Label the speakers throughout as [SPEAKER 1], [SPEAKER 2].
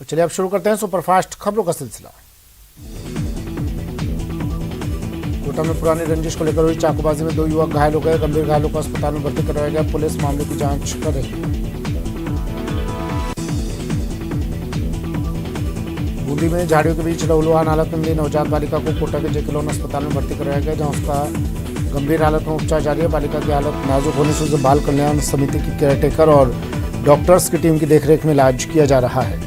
[SPEAKER 1] तो चलिए अब शुरू करते हैं सुपरफास्ट खबरों का सिलसिला। कोटा में पुरानी रंजिश को लेकर हुई चाकूबाजी में 2 युवक घायल हो गए। गंभीर घायलों को अस्पताल में भर्ती करवाया गया। पुलिस मामले की जांच कर रही है। बूंदी में झाड़ियों के बीच लहूलुहान हालत में मिली नवजात बालिका को कोटा के जेके अस्पताल में भर्ती करवाया गया, जहां उसका गंभीर हालत में उपचार जारी है। बालिका की हालत नाजुक होने से उसे बाल कल्याण समिति की केयरटेकर और डॉक्टर्स की टीम की देखरेख में इलाज किया जा रहा है।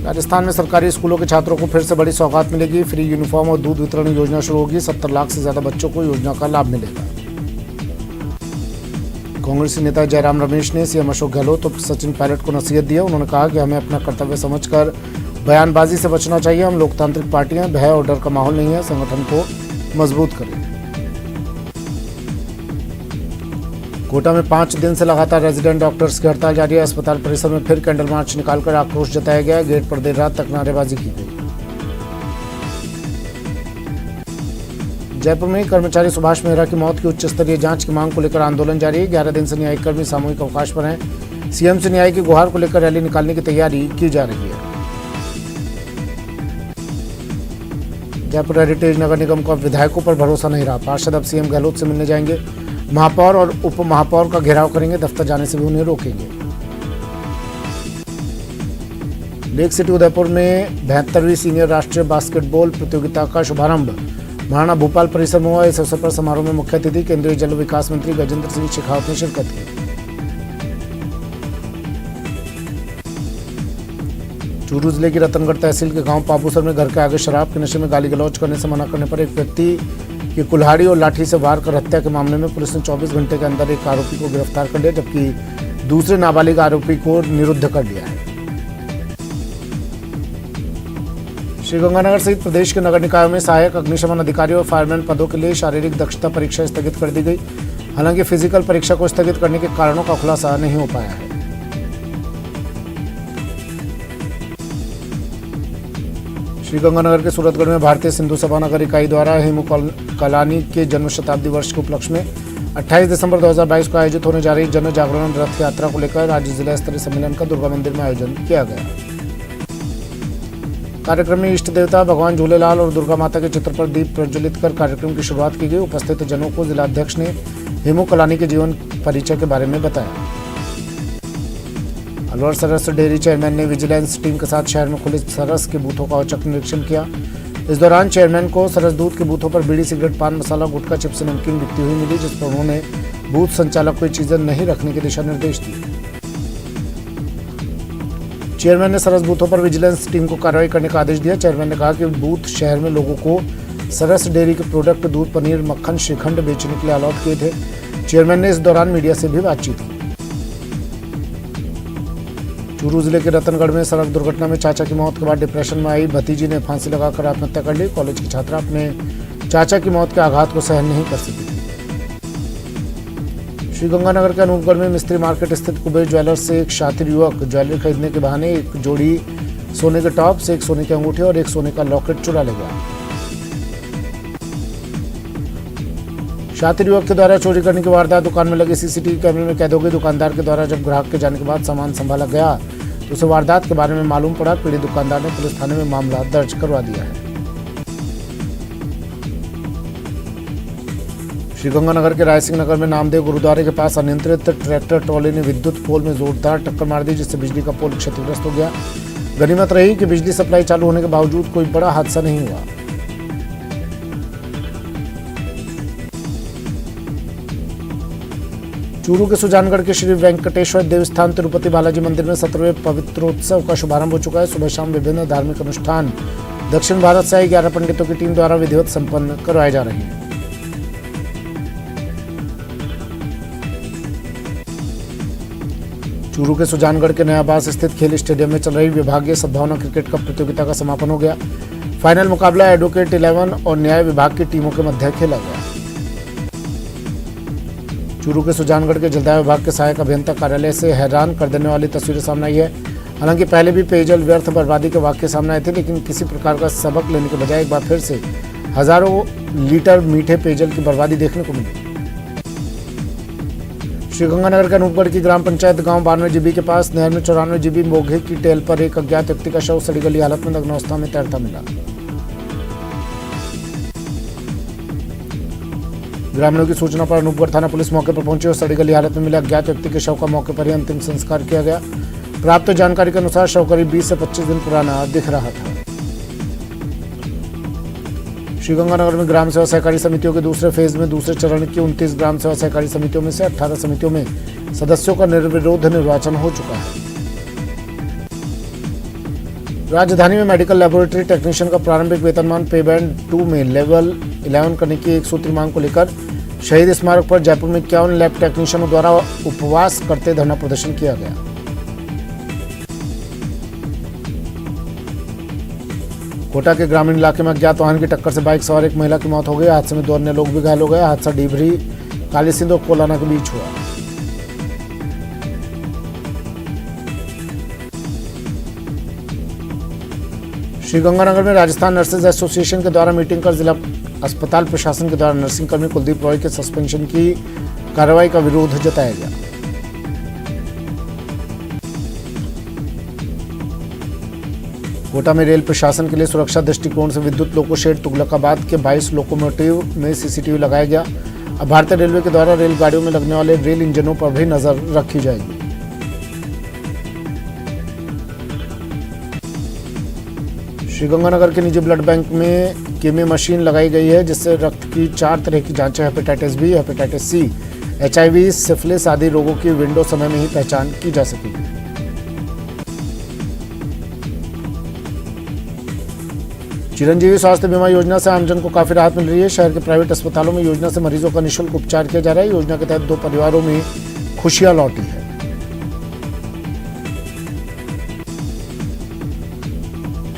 [SPEAKER 1] राजस्थान में सरकारी स्कूलों के छात्रों को फिर से बड़ी सौगात मिलेगी। फ्री यूनिफॉर्म और दूध वितरण योजना शुरू होगी। 70 लाख से ज्यादा बच्चों को योजना का लाभ मिलेगा। कांग्रेसी नेता जयराम रमेश ने सीएम अशोक गहलोत और सचिन पायलट को नसीहत दी है। उन्होंने कहा कि हमें अपना कर्तव्य समझकर बयानबाजी से बचना चाहिए। हम लोकतांत्रिक पार्टियां, भय और डर का माहौल नहीं है। संगठन को मजबूत करें। कोटा में 5 दिन से लगातार रेजिडेंट डॉक्टर्स की हड़ताल जारी है। अस्पताल परिसर में फिर कैंडल मार्च निकालकर आक्रोश जताया गया। गेट पर देर रात तक नारेबाजी की गई। जयपुर में कर्मचारी सुभाष मेहरा की मौत की उच्च स्तरीय जांच की मांग को लेकर आंदोलन जारी है। 11 दिन से न्यायिक कर्मी सामूहिक अवकाश पर हैं। सीएम से न्याय की गुहार को लेकर रैली निकालने की तैयारी की जा रही है। जयपुर हेरिटेज नगर निगम को अब विधायकों पर भरोसा नहीं रहा। पार्षद अब सीएम गहलोत से मिलने जाएंगे। महापौर और उप महापौर का घेराव करेंगे। दफ्तर जाने से भी उन्हें रोकेंगे। लेक सिटी उदयपुर में 72वीं सीनियर राष्ट्रीय बास्केटबॉल प्रतियोगिता का शुभारंभ महाराणा भूपाल परिसर में हुआ। इस अवसर पर समारोह में मुख्य अतिथि केंद्रीय जल विकास मंत्री गजेंद्र सिंह शेखावत ने शिरकत की। चूरू जिले की रतनगढ़ तहसील के गांव पापूसर में घर के आगे शराब के नशे में गाली गलौज करने से मना करने पर एक व्यक्ति की कुल्हाड़ी और लाठी से वार कर हत्या के मामले में पुलिस ने 24 घंटे के अंदर एक आरोपी को गिरफ्तार कर लिया, जबकि दूसरे नाबालिग आरोपी को निरुद्ध कर लिया है। श्रीगंगानगर सहित प्रदेश के नगर निकायों में सहायक अग्निशमन अधिकारी और फायरमैन पदों के लिए शारीरिक दक्षता परीक्षा स्थगित कर दी गई। हालांकि फिजिकल परीक्षा को स्थगित करने के कारणों का खुलासा नहीं हो पाया है। श्रीगंगानगर के सूरतगढ़ में भारतीय सिंधु सभा नगर इकाई द्वारा हेमू कलानी के जन्म शताब्दी वर्ष के उपलक्ष्य में 28 दिसंबर 2022 को आयोजित होने जा रही जन जागरण रथ यात्रा को लेकर राज्य जिला स्तरीय सम्मेलन का दुर्गा मंदिर में आयोजन किया गया। कार्यक्रम में इष्ट देवता भगवान झूलेलाल और दुर्गा माता के चित्र पर दीप प्रज्वलित कर कार्यक्रम की शुरुआत की गई। उपस्थित जनों को जिलाध्यक्ष ने हेमू कलानी के जीवन परिचय के बारे में बताया। अलवर सरस डेयरी चेयरमैन ने विजिलेंस टीम के साथ शहर में खुले सरस के बूथों का औचक निरीक्षण किया। इस दौरान चेयरमैन को सरस दूध के बूथों पर बीड़ी, सिगरेट, पान मसाला, गुटखा, चिप्स, नमकीन बिकती हुई मिली, जिस पर उन्होंने बूथ संचालक को ये चीजें नहीं रखने के दिशा निर्देश दिए। चेयरमैन ने सरस बूथों पर विजिलेंस टीम को कार्रवाई करने का आदेश दिया। चेयरमैन ने कहा कि बूथ शहर में लोगों को सरस डेयरी के प्रोडक्ट दूध, पनीर, मक्खन, श्रीखंड बेचने के लिए अलॉट किए थे। चेयरमैन ने इस दौरान मीडिया से भी बातचीत की। चूरू जिले के रतनगढ़ में सड़क दुर्घटना में चाचा की मौत के बाद डिप्रेशन में आई भतीजी ने फांसी लगाकर आत्महत्या कर ली। कॉलेज की छात्रा अपने चाचा की मौत के आघात को सहन नहीं कर सकी थी। श्रीगंगानगर के अनूपगढ़ में मिस्त्री मार्केट स्थित कुबेर ज्वेलर्स से एक शातिर युवक ज्वेलरी खरीदने के बहाने एक जोड़ी सोने के टॉप्स, एक सोने की अंगूठी और एक सोने का लॉकेट चुरा ले गया। शातिर युवक के द्वारा चोरी करने की वारदात दुकान में लगे सीसीटीवी कैमरे में कैद हो गई। दुकानदार के द्वारा जब ग्राहक के जाने के बाद सामान संभाला गया तो उसे वारदात के बारे में मालूम पड़ा। पीड़ित दुकानदार ने पुलिस थाने में मामला दर्ज करवा दिया है। श्रीगंगानगर के रायसिंह नगर में नामदेव गुरुद्वारे के पास अनियंत्रित ट्रैक्टर ट्रॉली ने विद्युत पोल में जोरदार टक्कर मार दी, जिससे बिजली का पोल क्षतिग्रस्त हो गया। गनीमत रही कि बिजली सप्लाई चालू होने के बावजूद कोई बड़ा हादसा नहीं हुआ। चूरू के सुजानगढ़ के श्री वेंकटेश्वर देवस्थान तिरुपति बालाजी मंदिर में 17वें पवित्रोत्सव का शुभारंभ हो चुका है। सुबह शाम विभिन्न धार्मिक अनुष्ठान दक्षिण भारत से आई 11 पंडितों की टीम द्वारा विधिवत संपन्न करवाए जा रहे हैं। चूरू के सुजानगढ़ के नयाबास स्थित खेल स्टेडियम में चल रही विभागीय सद्भावना क्रिकेट कप प्रतियोगिता का समापन हो गया। फाइनल मुकाबला एडवोकेट 11 और न्याय विभाग की टीमों के मध्य खेला गया। चूरू के सुजानगढ़ के जलदाय विभाग के सहायक अभियंता कार्यालय से हैरान कर देने वाली तस्वीरें सामने आई है। हालांकि पहले भी पेयजल व्यर्थ बर्बादी के वाकये सामने आए थे, लेकिन किसी प्रकार का सबक लेने के बजाय एक बार फिर से हजारों लीटर मीठे पेयजल की बर्बादी देखने को मिली। श्रीगंगानगर के अनूपगढ़ की ग्राम पंचायत गांव 92 जीबी के पास नहर में 94 जीबी मोघे की टेल पर एक अज्ञात व्यक्ति का शव सड़ी गली हालत में नग्न अवस्था में तैरता मिला। ग्रामीणों की सूचना पर अनूपगढ़ थाना पुलिस मौके पर पहुंची और सड़ी गली हालत में मिले अज्ञात व्यक्ति के शव का मौके पर ही अंतिम संस्कार किया गया। प्राप्त जानकारी के अनुसार शव करीब 20 से 25 दिन पुराना दिख रहा था। श्रीगंगानगर में ग्राम सेवा सहकारी समितियों के दूसरे फेज में दूसरे चरण की 29 ग्राम सेवा सहकारी समितियों में से 18 समितियों में सदस्यों का निर्विरोध निर्वाचन हो चुका है। राजधानी में मेडिकल लेबोरेटरी टेक्नीशियन का प्रारंभिक वेतनमान पे बैंड 2 में लेवल 11 करने की एक सूत्री मांग को लेकर शहीद स्मारक पर जयपुर में 51 लैब टेक्नीशियनों द्वारा उपवास करते धरना प्रदर्शन किया गया। कोटा के ग्रामीण इलाके में अज्ञात वाहन की टक्कर से बाइक सवार एक महिला की मौत हो गई। हादसे में 2 अन्य लोग भी घायल हो गए। हादसा डीभरी कालीसिंध और कोलाना के बीच हुआ। श्रीगंगानगर में राजस्थान नर्सेज एसोसिएशन के द्वारा मीटिंग कर जिला अस्पताल प्रशासन के द्वारा नर्सिंग कर्मी कुलदीप रॉय के सस्पेंशन की कार्रवाई का विरोध जताया गया। कोटा में रेल प्रशासन के लिए सुरक्षा दृष्टिकोण से विद्युत लोको शेड तुगलकाबाद के 22 लोकोमोटिव में सीसीटीवी लगाया गया। अब भारतीय रेलवे के द्वारा रेलगाड़ियों में लगने वाले रेल इंजनों पर भी नजर रखी जाएगी। श्रीगंगानगर के निजी ब्लड बैंक में कीमी मशीन लगाई गई है, जिससे रक्त की 4 तरह की जांचें hepatitis B, hepatitis C, HIV, syphilis आदि रोगों की विंडो समय में ही पहचान की जा सकेगी। चिरंजीवी स्वास्थ्य बीमा योजना से आमजन को काफी राहत मिल रही है। शहर के प्राइवेट अस्पतालों में योजना से मरीजों का निःशुल्क उपचार किया जा रहा है। योजना के तहत 2 परिवारों में खुशियां लौटी है।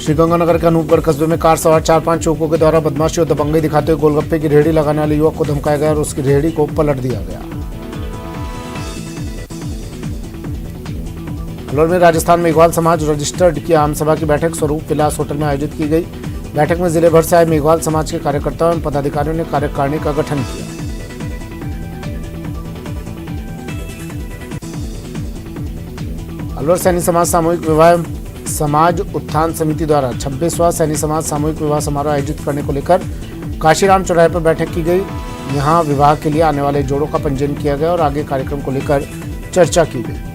[SPEAKER 1] श्रीगंगानगर के अनूपगढ़ कस्बे में कार सवार 4-5 युवकों के द्वारा बदमाशी और दबंगई दिखाते हुए गोलगप्पे की रेहड़ी लगाने वाले युवक को धमकाया गया और उसकी रेहड़ी को पलट दिया गया। अलवर में राजस्थान मेघवाल समाज रजिस्टर्ड की आम सभा की बैठक स्वरूप विलास होटल में आयोजित की गई। बैठक में जिले भर से आए मेघवाल समाज के कार्यकर्ताओं एवं पदाधिकारियों ने कार्यकारिणी का गठन किया। अलवर सैनी समाज सामूहिक विवाह समाज उत्थान समिति द्वारा 26वां सैनी समाज सामूहिक विवाह समारोह आयोजित करने को लेकर काशीराम चौराहे पर बैठक की गई। यहां विवाह के लिए आने वाले जोड़ों का पंजीयन किया गया और आगे कार्यक्रम को लेकर चर्चा की गई।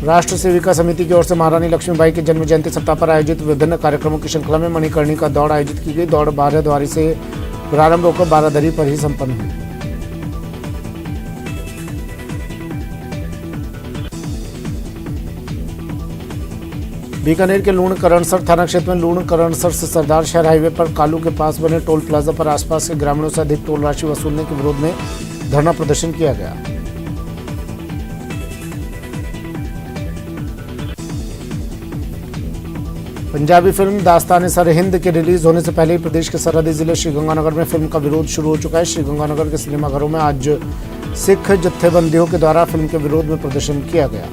[SPEAKER 1] राष्ट्र सेविका समिति की ओर से महारानी लक्ष्मीबाई के जन्म जयंती सप्ताह पर आयोजित विभिन्न कार्यक्रमों की श्रृंखला में मणिकर्णिका दौड़ आयोजित की गई। दौड़ 12 द्वारी से प्रारंभ होकर 12 दरी पर ही संपन्न हुई। बीकानेर के लूण करणसर थाना क्षेत्र में लूण करणसर से सरदार शहर हाईवे पर कालू के पास बने टोल प्लाजा पर आसपास के ग्रामीणों से अधिक टोल राशि वसूलने के विरोध में धरना प्रदर्शन किया गया। पंजाबी फिल्म दास्तान सरहिंद के रिलीज होने से पहले ही प्रदेश के सरहदी जिले श्रीगंगानगर में फिल्म का विरोध शुरू हो चुका है। श्रीगंगानगर के सिनेमाघरों में आज सिख जत्थेबंदियों के द्वारा फिल्म के विरोध में प्रदर्शन किया गया।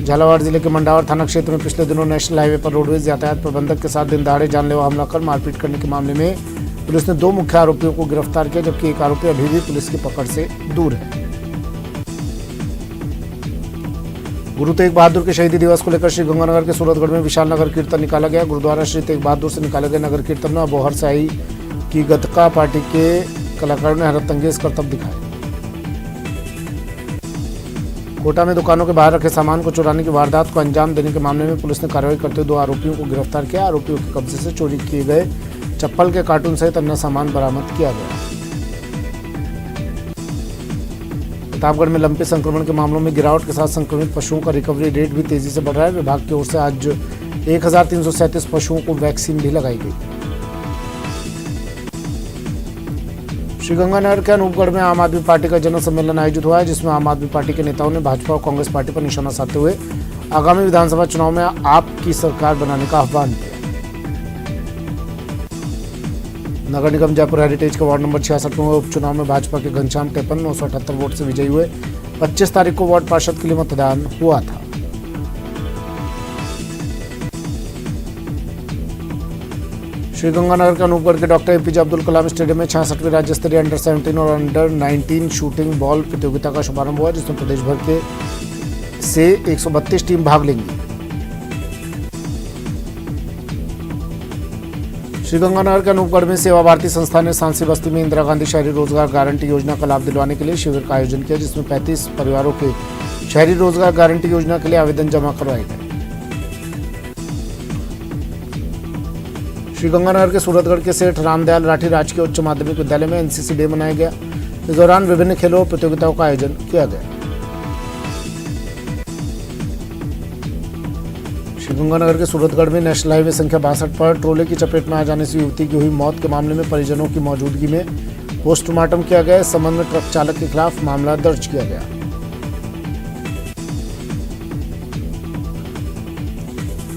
[SPEAKER 1] झालावाड़ जिले के मंडावर थाना क्षेत्र में पिछले दिनों नेशनल हाईवे पर रोडवेज यातायात प्रबंधक के साथ दिन दहाड़े जानलेवा हमला कर मारपीट करने के मामले में पुलिस ने 2 मुख्य आरोपियों को गिरफ्तार किया, जबकि एक आरोपी अभी भी पुलिस की पकड़ से दूर है। गुरु तेग बहादुर के शहीदी दिवस को लेकर श्रीगंगानगर के सूरतगढ़ में विशाल नगर कीर्तन निकाला गया। गुरुद्वारा श्री तेग बहादुर से निकाले गए नगर कीर्तन में अबोहर साई की गतका पार्टी के कलाकारों ने हैरतअंगेज करतब दिखाए। कोटा में दुकानों के बाहर रखे सामान को चुराने की वारदात को अंजाम देने के मामले में पुलिस ने कार्रवाई करते हुए 2 आरोपियों को गिरफ्तार किया। आरोपियों के कब्जे से चोरी किए गए चप्पल के कार्टून सहित अन्य सामान बरामद किया गया। प्रतापगढ़ में लंपी संक्रमण के मामलों में गिरावट के साथ संक्रमित पशुओं का रिकवरी रेट भी तेजी से बढ़ रहा है। विभाग की ओर से आज 1337 पशुओं को वैक्सीन भी लगाई गई। श्रीगंगानगर के अनूपगढ़ में आम आदमी पार्टी का जन सम्मेलन आयोजित हुआ है, जिसमें आम आदमी पार्टी के नेताओं ने भाजपा और कांग्रेस पार्टी पर निशाना साधते हुए आगामी विधानसभा चुनाव में आप की सरकार बनाने का आह्वान किया। नगर निगम जयपुर हेरिटेज के वार्ड नंबर 66 में उपचुनाव में भाजपा के घनश्याम टेपन 978 वोट से विजयी हुए। 25 तारीख को वार्ड पार्षद के लिए मतदान हुआ था। श्रीगंगानगर के अनूपगढ़ के doctor APJ Abdul Kalam stadium में 66वीं राज्य स्तरीय अंडर 17 और अंडर 19 शूटिंग बॉल प्रतियोगिता का शुभारंभ हुआ, जिसमें प्रदेश भर के से 132 टीम भाग लेंगी। श्रीगंगानगर के अनूपगढ़ में सेवा भारती संस्था ने सांसी बस्ती में इंदिरा गांधी शहरी रोजगार गारंटी योजना का लाभ दिलवाने के लिए शिविर का आयोजन किया, जिसमें 35 परिवारों के शहरी रोजगार गारंटी योजना के लिए आवेदन जमा करवाए गए। श्रीगंगानगर के सूरतगढ़ के सेठ रामदयाल राठी राजकीय उच्च माध्यमिक विद्यालय में एनसीसी डे मनाया गया। इस दौरान विभिन्न खेलों और प्रतियोगिताओं का आयोजन किया गया। श्रीगंगानगर के सूरतगढ़ में नेशनल हाईवे संख्या 62 पर ट्रोले की चपेट में आ जाने से युवती की हुई मौत के मामले में परिजनों की मौजूदगी में पोस्टमार्टम किया गया। इस संबंध में ट्रक चालक के खिलाफ मामला दर्ज किया गया।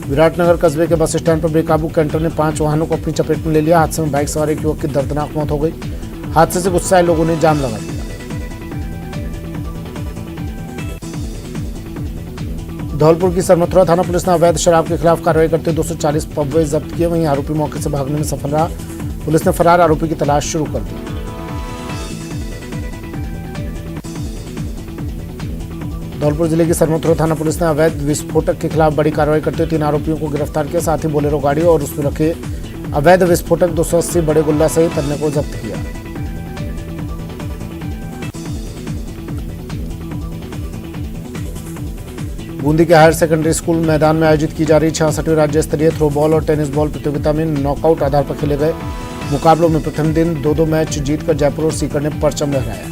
[SPEAKER 1] विराटनगर कस्बे के बस स्टैंड पर बेकाबू कैंटर ने 5 वाहनों को अपनी चपेट में ले लिया। हादसे में बाइक सवार एक युवक की दर्दनाक मौत हो गई। हादसे से गुस्साए लोगों ने जाम लगा दिया। धौलपुर की सरमथुरा थाना पुलिस ने अवैध शराब के खिलाफ कार्रवाई करते 240 पब्बे जब्त किए। वहीं आरोपी मौके से भागने में सफल रहा। पुलिस ने फरार आरोपी की तलाश शुरू कर दी। धौलपुर जिले की सरमथुरा थाना पुलिस ने अवैध विस्फोटक के खिलाफ बड़ी कार्रवाई करते हुए 3 आरोपियों को गिरफ्तार किया। साथ ही बोलेरो गाड़ी और उसमें रखे अवैध विस्फोटक 280 बड़े गुल्ला सहित अन्य को जब्त किया। बूंदी के हायर सेकेंडरी स्कूल मैदान में आयोजित की जा रही 66वीं राज्य स्तरीय थ्रो बॉल और टेनिस बॉल प्रतियोगिता में नॉकआउट आधार पर खेले गए मुकाबलों में प्रथम दिन 2-2 मैच जीतकर जयपुर और सीकर ने परचम लहराया।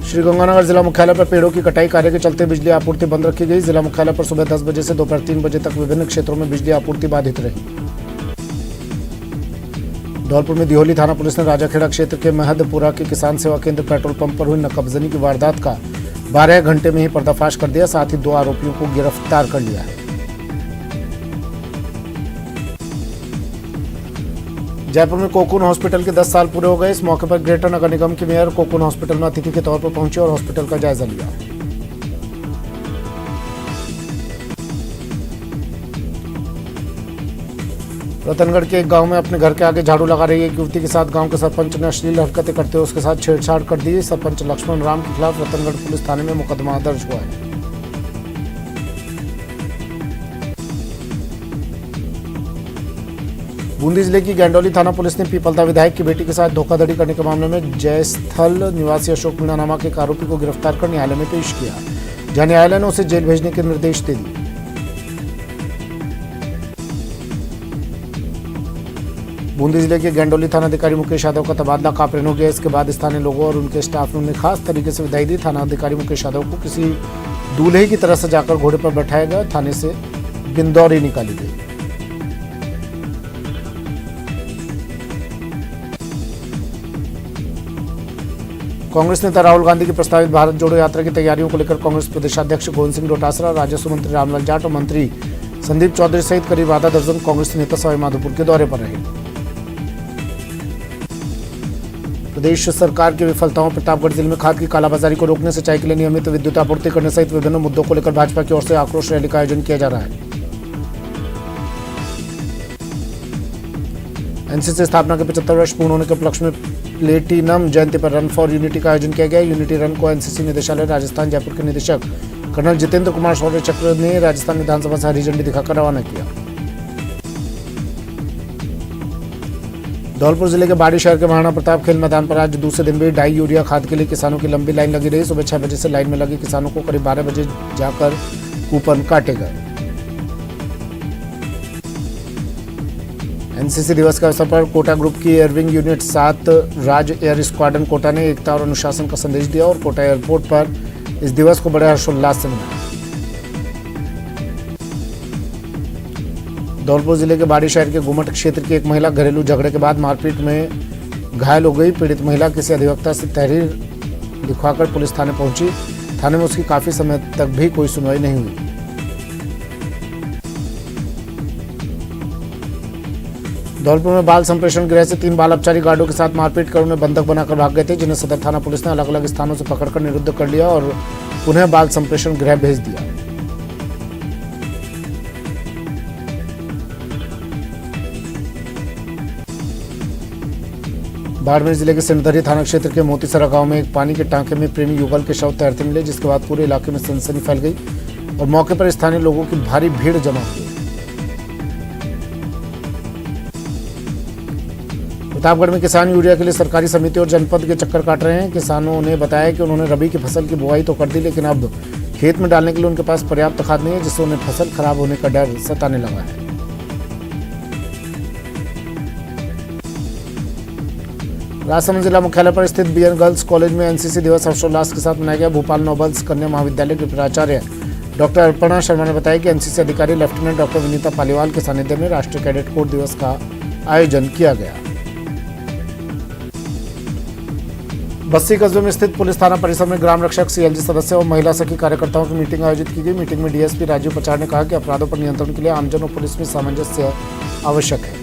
[SPEAKER 1] श्रीगंगानगर जिला मुख्यालय पर पेड़ों की कटाई कार्य के चलते बिजली आपूर्ति बंद रखी गई। जिला मुख्यालय पर सुबह 10 बजे से दोपहर 3 बजे तक विभिन्न क्षेत्रों में बिजली आपूर्ति बाधित रही। धौलपुर में दिहोली थाना पुलिस ने राजाखेड़ा क्षेत्र के महदपुरा के किसान सेवा केंद्र पेट्रोल पंप पर हुई नकबजनी की वारदात का 12 घंटे में ही पर्दाफाश कर दिया। साथ ही 2 आरोपियों को गिरफ्तार कर लिया है। जयपुर में कोकून हॉस्पिटल के 10 साल पूरे हो गए। इस मौके पर ग्रेटर नगर निगम के मेयर कोकून हॉस्पिटल में अतिथि के तौर पर पहुंचे और हॉस्पिटल का जायजा लिया। रतनगढ़ के एक गांव में अपने घर के आगे झाड़ू लगा रही एक युवती के साथ गांव के सरपंच ने अश्लील हरकतें करते हुए उसके साथ छेड़छाड़ कर दी। सरपंच लक्ष्मण राम के खिलाफ रतनगढ़ पुलिस थाने में मुकदमा दर्ज हुआ है। बूंदी जिले की गैंडोली थाना पुलिस ने पीपलदा विधायक की बेटी के साथ धोखाधड़ी करने के मामले में जयस्थल निवासी अशोक मीणा नामक एक आरोपी को गिरफ्तार कर न्यायालय में पेश किया, जहां न्यायालय ने उसे जेल भेजने के निर्देश दे दिए। बूंदी जिले के गैंडोली थानाधिकारी मुकेश यादव का तबादला कापरेन हो गया। इसके बाद स्थानीय लोगों और उनके स्टाफ ने उन्हें खास तरीके से विदाई दी। थानाधिकारी मुकेश यादव को किसी दूल्हे की तरह से जाकर घोड़े पर बैठाया गया। थाने से बिंदौरी निकाली गई। कांग्रेस नेता राहुल गांधी की प्रस्तावित भारत जोड़ो यात्रा की तैयारियों को लेकर कांग्रेस प्रदेशाध्यक्ष गोविंद सिंह डोटासरा, राजस्व मंत्री रामलाल जाट और मंत्री संदीप चौधरी सहित करीब आधा दर्जन कांग्रेस नेता सवाईमाधोपुर के दौरे पर रहे। प्रदेश सरकार की विफलताओं प्रतापगढ़ जिले में खाद की कालाबाजारी को रोकने, सिंचाई के लिए नियमित विद्युत आपूर्ति करने सहित विभिन्न मुद्दों को लेकर भाजपा की ओर से आक्रोश रैली का आयोजन किया जा रहा है। एनसीसी स्थापना के 75 वर्ष पूर्ण होने के उपलक्ष्य में प्लेटिनम जयंती पर रन फॉर यूनिटी का आयोजन किया गया। यूनिटी रन को एनसीसी निदेशालय राजस्थान जयपुर के निदेशक कर्नल जितेंद्र कुमार शौर्य चक्र ने राजस्थान विधानसभा से हरी झंडी दिखाकर रवाना किया। धौलपुर जिले के बाड़ी शहर के महाराणा प्रताप खेल मैदान पर आज दूसरे दिन भी डाई यूरिया खाद के लिए किसानों की लंबी लाइन लगी रही। सुबह 6 बजे से लाइन में लगे किसानों को करीब 12 बजे जाकर कूपन काटे गए। एनसीसी दिवस के अवसर पर कोटा ग्रुप की एयरविंग यूनिट 7 राज एयर स्क्वाड्रन कोटा ने एकता और अनुशासन का संदेश दिया और कोटा एयरपोर्ट पर इस दिवस को बड़े हर्षोल्लास से मनाया। धौलपुर जिले के बाड़ी शहर के गुमट क्षेत्र की एक महिला घरेलू झगड़े के बाद मारपीट में घायल हो गई। पीड़ित महिला किसी अधिवक्ता से तहरीर लिखवाकर पुलिस थाने पहुंची। थाने में उसकी काफी समय तक भी कोई सुनवाई नहीं हुई। धौलपुर में बाल संप्रेषण गृह से 3 बाल अपचारी गार्डों के साथ मारपीट कर उन्हें बंधक बनाकर भाग गए थे, जिन्हें सदर थाना पुलिस ने अलग अलग स्थानों से पकड़कर निरुद्ध कर लिया और उन्हें बाल संप्रेषण गृह भेज दिया। बाड़मेर जिले के सिंधरी थाना क्षेत्र के मोतीसरा गांव में एक पानी के टांके में प्रेमी युगल के शव तैरते मिले, जिसके बाद पूरे इलाके में सनसनी फैल गई और मौके पर स्थानीय लोगों की भारी भीड़ जमा हुई। प्रतापगढ़ में किसान यूरिया के लिए सरकारी समिति और जनपद के चक्कर काट रहे हैं। किसानों ने बताया कि उन्होंने रबी की फसल की बुआई तो कर दी, लेकिन अब खेत में डालने के लिए उनके पास पर्याप्त खाद नहीं है, जिससे उन्हें फसल खराब होने का डर सताने लगा है। राजसमंद जिला मुख्यालय पर स्थित बीएन गर्ल्स कॉलेज में एनसीसी दिवस हर्षोल्लास के साथ मनाया गया। भोपाल नोबल्स कन्या महाविद्यालय के प्राचार्य डॉक्टर अर्पणा शर्मा ने बताया कि एनसीसी अधिकारी लेफ्टिनेंट डॉक्टर विनीता पालीवाल के सानिध्य में राष्ट्रीय कैडेट कोर दिवस का आयोजन किया गया। बस्सी कस्बे में स्थित पुलिस थाना परिसर में ग्राम रक्षक, सीएलजी सदस्य और महिला सखी कार्यकर्ताओं की मीटिंग आयोजित की गई। मीटिंग में डीएसपी राजीव पचार ने कहा कि अपराधों पर नियंत्रण के लिए आमजन और पुलिस में सामंजस्य आवश्यक है।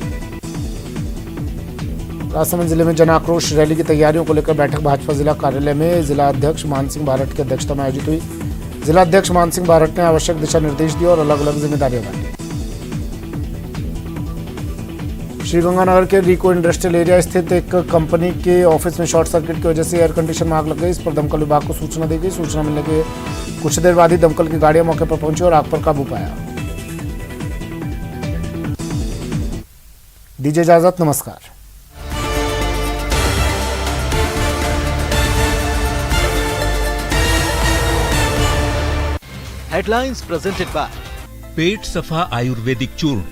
[SPEAKER 1] राजसमंद जिले में जन आक्रोश रैली की तैयारियों को लेकर बैठक भाजपा जिला कार्यालय में जिला अध्यक्ष मान सिंह बारट की अध्यक्षता में आयोजित हुई। जिला अध्यक्ष मान सिंह बारट ने आवश्यक दिशा निर्देश दिए और अलग अलग जिम्मेदारियां बांटी। श्रीगंगानगर के रिको इंडस्ट्रियल एरिया स्थित एक कंपनी के ऑफिस में शॉर्ट सर्किट की वजह से एयर कंडीशन में आग लग गई। इस पर दमकल विभाग को सूचना दी गई। सूचना मिलने के कुछ देर बाद ही दमकल की गाड़ियां मौके पर पहुंची और आग पर काबू पाया। दीजिए इजाजत, नमस्कार।
[SPEAKER 2] हेडलाइंस प्रेजेंटेड बाय
[SPEAKER 3] पेट सफा आयुर्वेदिक चूर्ण,